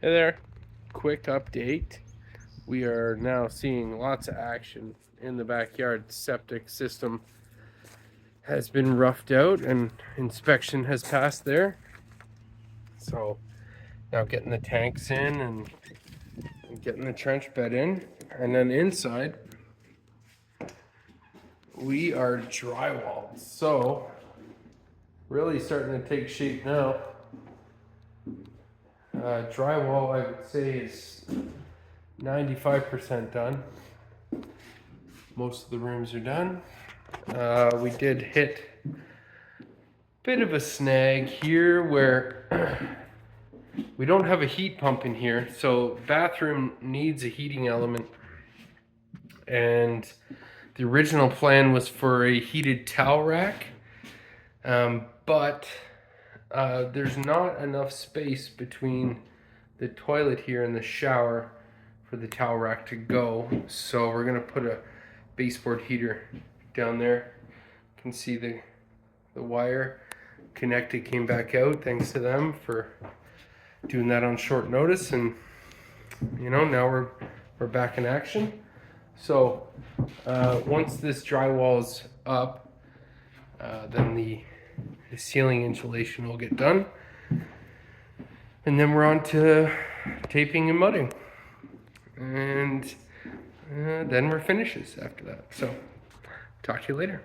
Hey there, quick update. We are now seeing lots of action in the backyard. Septic system has been roughed out and inspection has passed there. So now getting the tanks in and getting the trench bed in. And then inside, we are drywalled. So really starting to take shape now. Drywall, I would say, is 95% done. Most of the rooms are done. We did hit a bit of a snag here where we don't have a heat pump in here, so bathroom needs a heating element, and the original plan was for a heated towel rack, but there's not enough space between the toilet here and the shower for the towel rack to go, so we're gonna put a baseboard heater down there. You can see the wire connected came back out, thanks to them for doing that on short notice, and you know, now we're back in action. So once this drywall is up, then the ceiling insulation will get done, and then we're on to taping and mudding, and then we're finishes after that. So talk to you later.